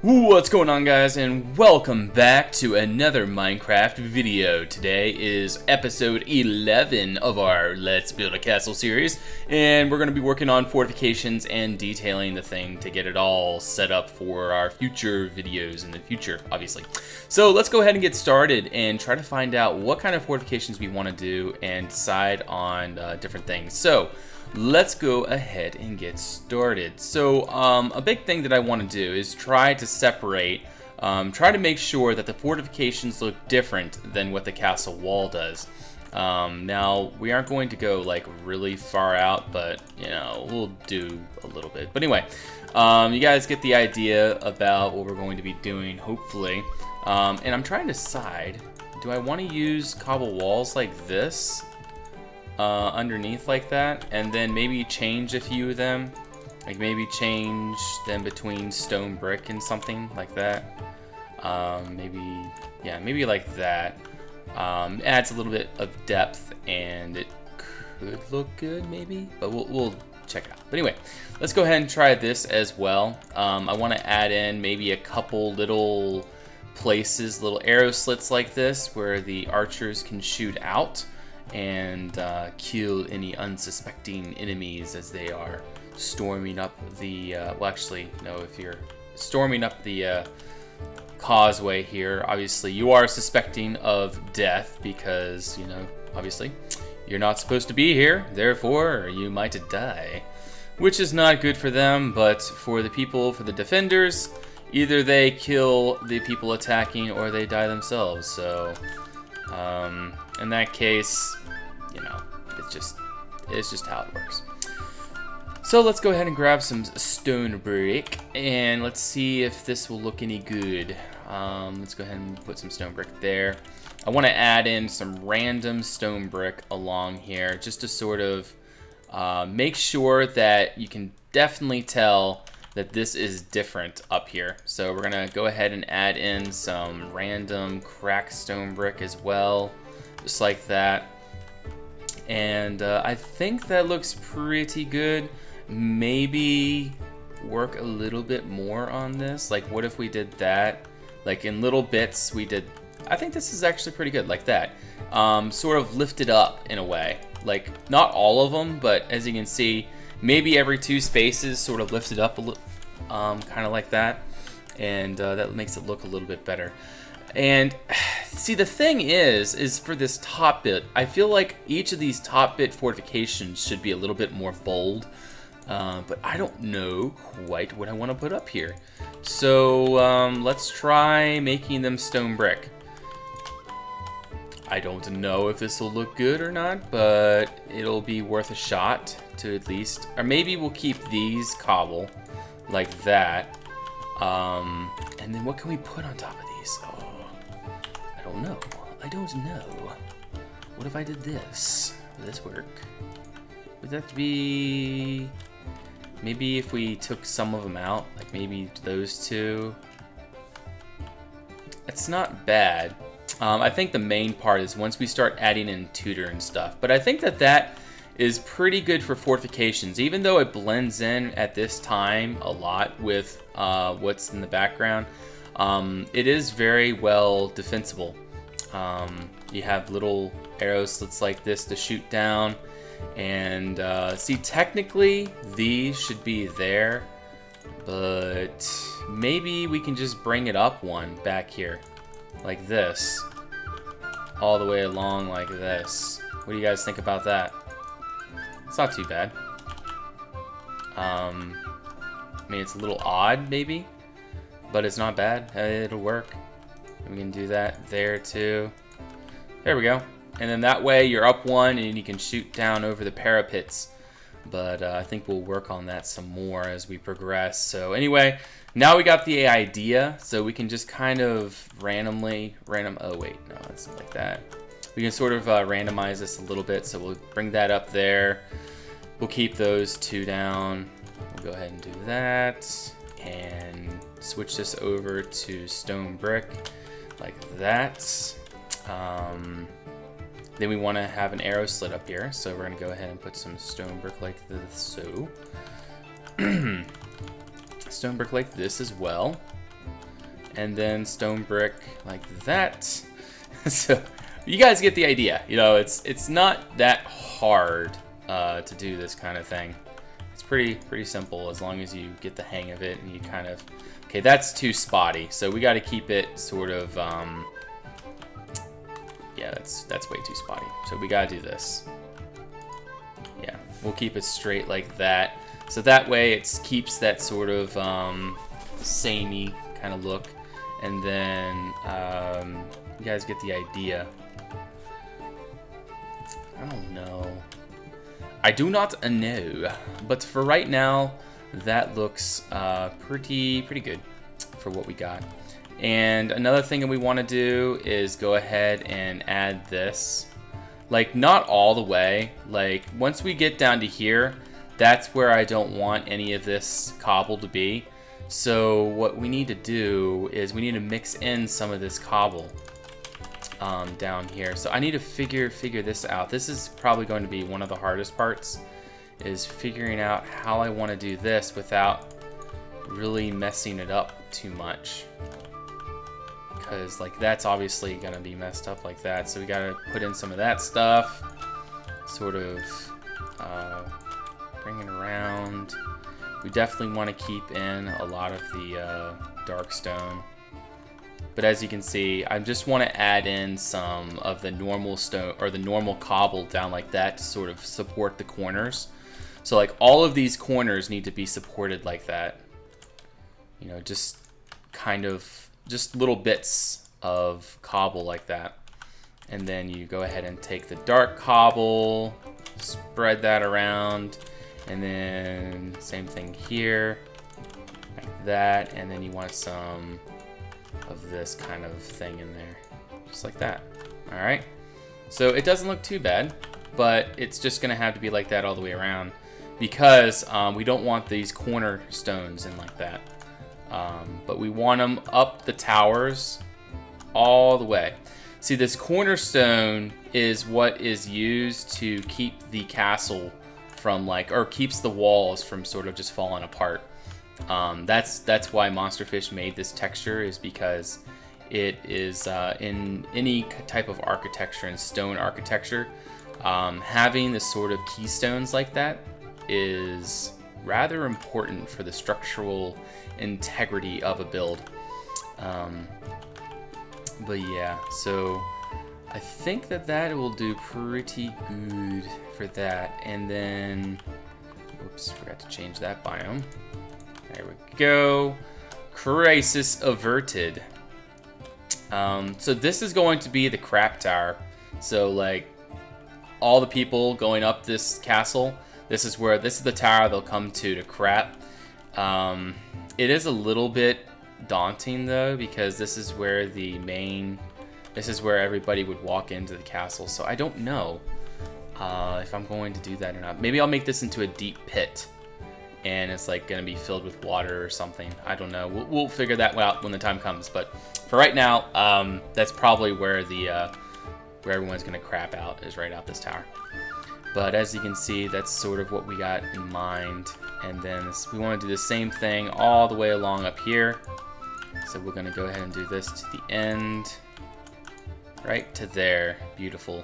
What's going on, guys, and welcome back to another Minecraft video. Today is episode 11 of our Let's Build a Castle series, and we're going to be working on fortifications and detailing the thing to get it all set up for our future videos in the future, obviously. So let's go ahead and get started and try to find out what kind of fortifications we want to do and decide on different things. So let's go ahead and get started. So a big thing that I want to do is try to separate, try to make sure that the fortifications look different than what the castle wall does. Now, we aren't going to go like really far out, but you know, we'll do a little bit. But anyway, you guys get the idea about what we're going to be doing, hopefully. And I'm trying to decide, do I want to use cobble walls like this? Underneath like that, and then maybe change a few of them, like maybe change them between stone brick and something like that. Maybe like that. Adds a little bit of depth and it could look good maybe, but we'll check it out. But anyway, let's go ahead and try this as well. I want to add in maybe a couple little places, little arrow slits like this where the archers can shoot out and kill any unsuspecting enemies as they are storming up the, if you're storming up the causeway here, obviously you are suspecting of death because, you know, obviously you're not supposed to be here, therefore you might die, which is not good for them, but for the people, for the defenders, either they kill the people attacking or they die themselves. So in that case, you know, it's just how it works. So let's go ahead and grab some stone brick and let's see if this will look any good. Let's go ahead and put some stone brick there. I want to add in some random stone brick along here just to sort of make sure that you can definitely tell that this is different up here. So we're gonna go ahead and add in some random cracked stone brick as well, just like that. And I think that looks pretty good. Maybe work a little bit more on this. Like, what if we did that? Like in little bits, we did. I think this is actually pretty good, like that. Sort of lifted up in a way. Like, not all of them, but as you can see, maybe every two spaces sort of lifted up a little, kind of like that. And that makes it look a little bit better. And see, the thing is for this top bit, I feel like each of these top bit fortifications should be a little bit more bold, but I don't know quite what I want to put up here. So let's try making them stone brick. I don't know if this will look good or not, but it'll be worth a shot to at least, or maybe we'll keep these cobble like that. And then what can we put on top of these? Oh, I don't know. What if I did this? Would this work? Would that be... Maybe if we took some of them out, like maybe those two. It's not bad. I think the main part is once we start adding in tutor and stuff. But I think that is pretty good for fortifications, even though it blends in at this time a lot with what's in the background. It is very well defensible. You have little arrow slits like this to shoot down, and see, technically these should be there, but maybe we can just bring it up one back here like this, all the way along like this. What do you guys think about that? It's not too bad. I mean, it's a little odd maybe, but it's not bad. It'll work. We can do that there too. There we go. And then that way you're up one and you can shoot down over the parapets. But I think we'll work on that some more as we progress. So anyway, now we got the idea. So we can just kind of oh wait, no, it's not like that. We can sort of randomize this a little bit. So we'll bring that up there. We'll keep those two down. We'll go ahead and do that. And switch this over to stone brick like that. Then we want to have an arrow slit up here, so we're going to go ahead and put some stone brick like this, so. Stone brick like this as well. and then stone brick like that. So you guys get the idea. You know, it's not that hard to do this kind of thing. It's pretty simple as long as you get the hang of it and you kind of. Okay, that's too spotty, so we got to keep it sort of. Yeah, that's way too spotty. So we got to do this. Yeah, we'll keep it straight like that. So that way it keeps that sort of samey kind of look. And then you guys get the idea. I don't know. I do not know. But for right now, that looks pretty good for what we got. And another thing that we want to do is go ahead and add this. Like, not all the way. Like, once we get down to here, that's where I don't want any of this cobble to be. So what we need to do is we need to mix in some of this cobble down here. So I need to figure this out. This is probably going to be one of the hardest parts, is figuring out how I want to do this without really messing it up too much. Because like that's obviously going to be messed up like that. So we got to put in some of that stuff, sort of bring it around. We definitely want to keep in a lot of the dark stone. But as you can see, I just want to add in some of the normal stone or the normal cobble down like that to sort of support the corners. So like all of these corners need to be supported like that. You know, just kind of just little bits of cobble like that. And then you go ahead and take the dark cobble, spread that around, and then same thing here, like that, and then you want some of this kind of thing in there, just like that. All right, so it doesn't look too bad, but it's just gonna have to be like that all the way around because we don't want these cornerstones in like that. But we want them up the towers all the way. See, this cornerstone is what is used to keep the castle from or keeps the walls from sort of just falling apart. That's why Monsterfish made this texture, is because it is in any type of architecture and stone architecture, having this sort of keystones like that is rather important for the structural integrity of a build. But yeah, so I think that will do pretty good for that. And then, oops, forgot to change that biome. There we go. Crisis averted. So this is going to be the crap tower. So like all the people going up this castle, this is the tower they'll come to crap. It is a little bit daunting though, because this is where everybody would walk into the castle. So I don't know if I'm going to do that or not. Maybe I'll make this into a deep pit and it's like gonna be filled with water or something. I don't know. We'll figure that out when the time comes. But for right now, that's probably where where everyone's gonna crap out, is right out this tower. But as you can see, that's sort of what we got in mind. And then we want to do the same thing all the way along up here. So we're going to go ahead and do this to the end, right to there. Beautiful.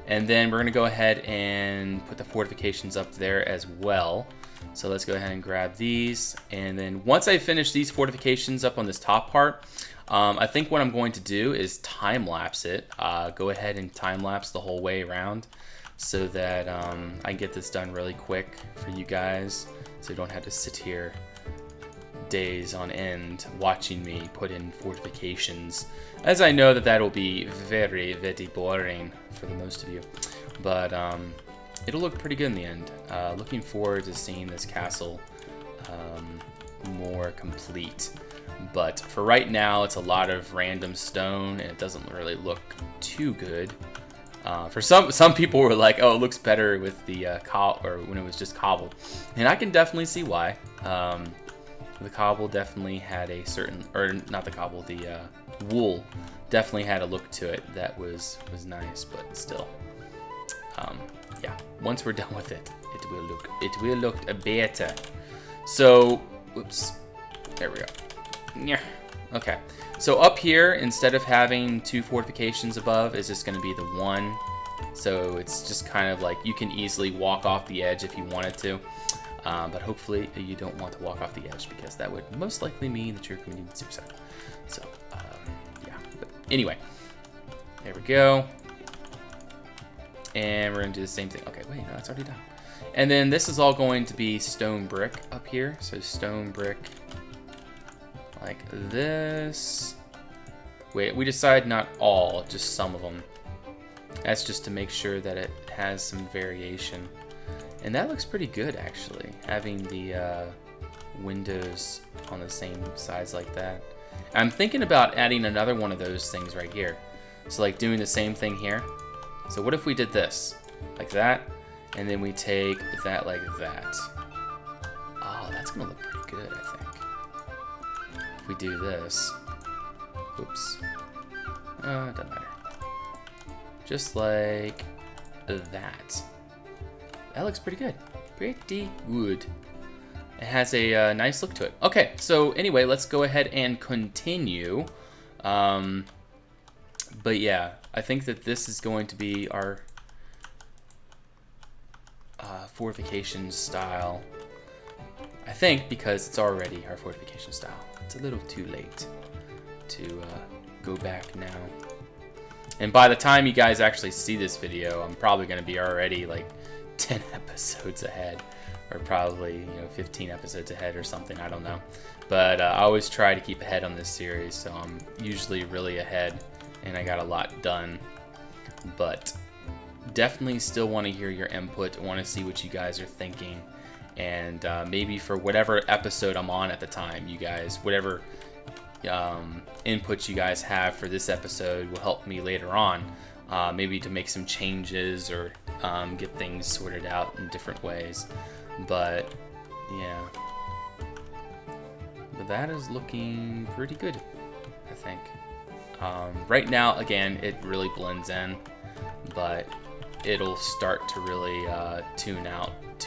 And then we're going to go ahead and put the fortifications up there as well. So let's go ahead and grab these. And then once I finish these fortifications up on this top part, I think what I'm going to do is time lapse it. Go ahead and time lapse the whole way around, so that I can get this done really quick for you guys, so you don't have to sit here days on end watching me put in fortifications, as I know that will be very, very boring for the most of you. But it'll look pretty good in the end. Looking forward to seeing this castle more complete. But for right now, it's a lot of random stone, and it doesn't really look too good. For some people were like, oh, it looks better with the or when it was just cobble, and I can definitely see why. The cobble definitely had a certain, or not the cobble, the wool definitely had a look to it that was nice, but still, yeah. Once we're done with it, it will look better. So, oops, there we go. Yeah, Okay. So up here, instead of having 2 fortifications above, is just going to be the 1. So it's just kind of like you can easily walk off the edge if you wanted to. But hopefully you don't want to walk off the edge, because that would most likely mean that you're committing suicide. So, yeah. But anyway, there we go. And we're going to do the same thing. Okay, wait, no, that's already done. And then this is all going to be stone brick up here. So stone brick like this. Wait, we decided not all, just some of them. That's just to make sure that it has some variation. And that looks pretty good, actually, having the windows on the same size like that. I'm thinking about adding another one of those things right here. So like doing the same thing here. So what if we did this? Like that, and then we take that like that. Oh, that's gonna look pretty good, I think. If we do this. Oops. It doesn't matter. Just like that. That looks pretty good. Pretty good. It has a nice look to it. Okay, so anyway, let's go ahead and continue. But yeah, I think that this is going to be our fortification style. I think because it's already our fortification style. It's a little too late to go back now. And by the time you guys actually see this video, I'm probably going to be already like 10 episodes ahead, or probably 15 episodes ahead or something. I don't know. But I always try to keep ahead on this series, so I'm usually really ahead, and I got a lot done. But definitely still want to hear your input. I want to see what you guys are thinking, and maybe for whatever episode I'm on at the time, you guys, whatever input you guys have for this episode will help me later on, maybe to make some changes or get things sorted out in different ways. But yeah, but that is looking pretty good, I think. Right now, again, it really blends in, but it'll start to really tune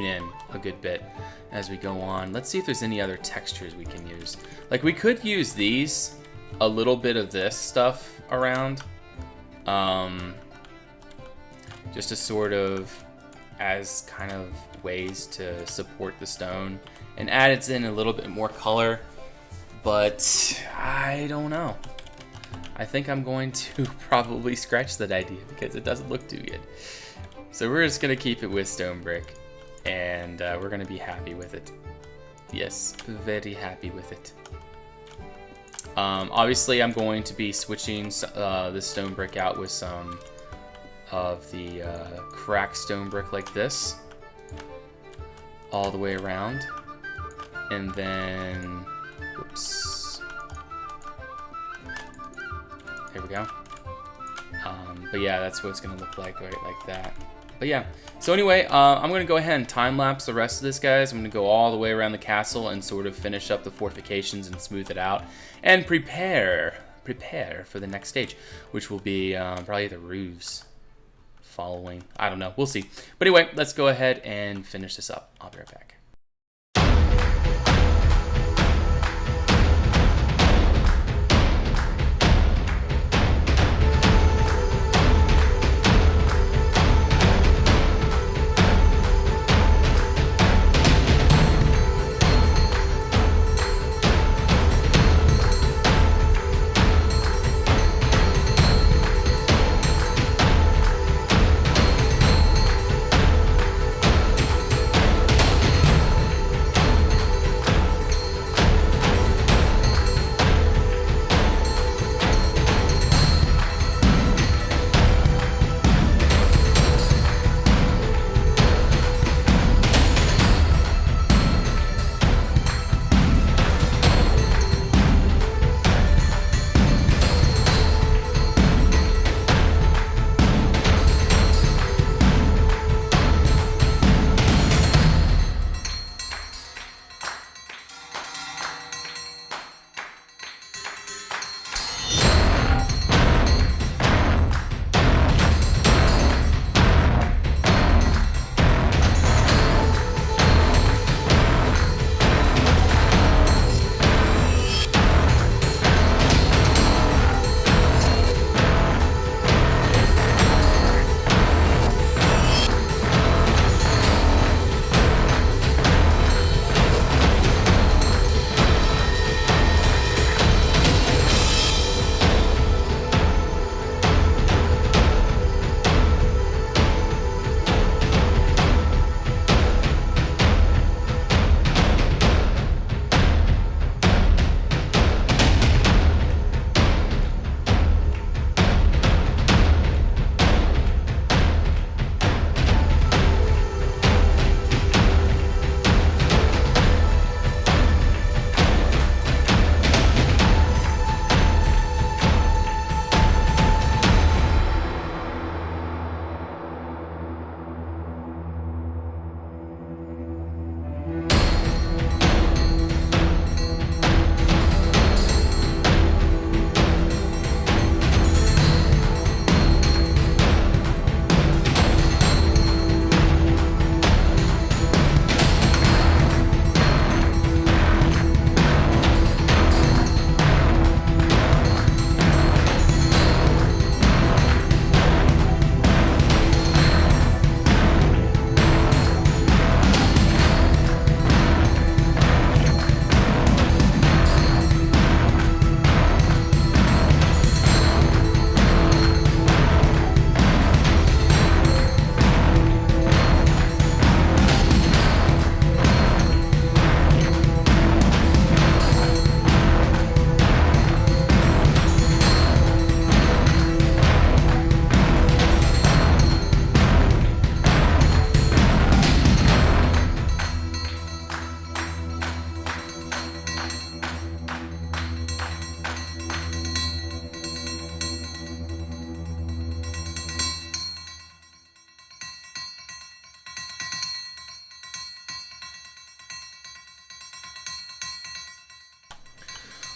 in a good bit as we go on. Let's see if there's any other textures we can use. Like, we could use these, a little bit of this stuff around, just to sort of as kind of ways to support the stone, and add it in a little bit more color. But I don't know. I think I'm going to probably scratch that idea because it doesn't look too good. So we're just gonna keep it with stone brick, and we're gonna be happy with it. Yes, very happy with it. Obviously, I'm going to be switching the stone brick out with some of the cracked stone brick like this, all the way around, and then, whoops, there we go. But yeah, that's what it's gonna look like, right, like that. But yeah, so anyway, I'm gonna go ahead and time lapse the rest of this, guys. I'm gonna go all the way around the castle and sort of finish up the fortifications and smooth it out, and prepare for the next stage, which will be probably the roofs following. I don't know, we'll see. But anyway, let's go ahead and finish this up. I'll be right back.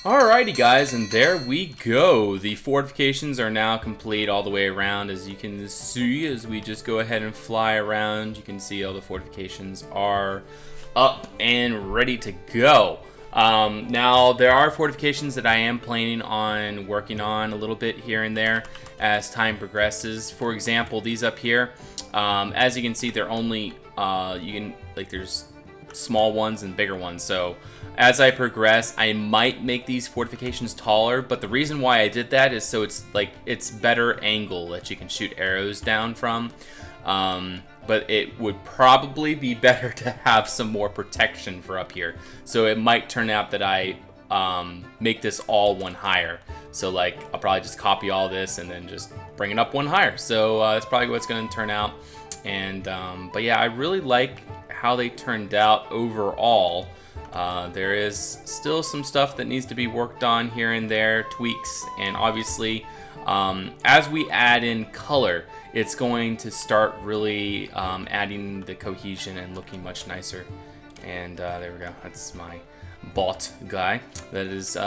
Alrighty guys, and there we go. The fortifications are now complete all the way around, as you can see. As we just go ahead and fly around, you can see all the fortifications are up and ready to go. Now there are fortifications that I am planning on working on a little bit here and there as time progresses. For example, these up here, as you can see, they're only there's small ones and bigger ones. So as I progress, I might make these fortifications taller, but the reason why I did that is so it's better angle that you can shoot arrows down from. But it would probably be better to have some more protection for up here. So it might turn out that I make this all one higher. So like I'll probably just copy all this and then just bring it up one higher. So that's probably what's going to turn out. And but yeah, I really like how they turned out overall. There is still some stuff that needs to be worked on here and there, tweaks, and obviously as we add in color, it's going to start really adding the cohesion and looking much nicer. And there we go. That's my bot guy that is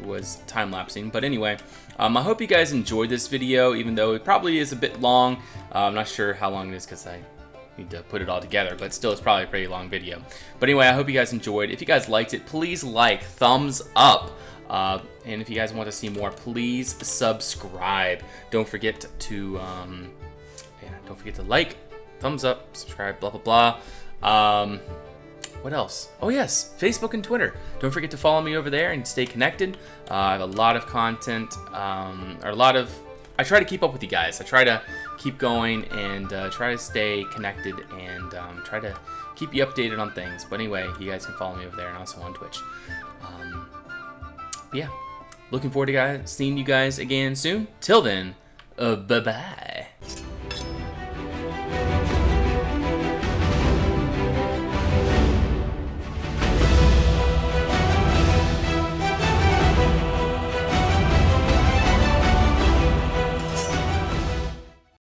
was time-lapsing. But anyway, I hope you guys enjoyed this video, even though it probably is a bit long. I'm not sure how long it is because I need to put it all together, but still it's probably a pretty long video. But anyway, I hope you guys enjoyed. If you guys liked it, please like, thumbs up. And if you guys want to see more, please subscribe. Don't forget to like, thumbs up, subscribe, blah blah blah. What else? Oh yes, Facebook and Twitter. Don't forget to follow me over there and stay connected. I have a lot of content, I try to keep up with you guys. I try to keep going and try to stay connected and try to keep you updated on things. But anyway, you guys can follow me over there and also on Twitch. But yeah, looking forward to seeing you guys again soon. Till then, bye-bye.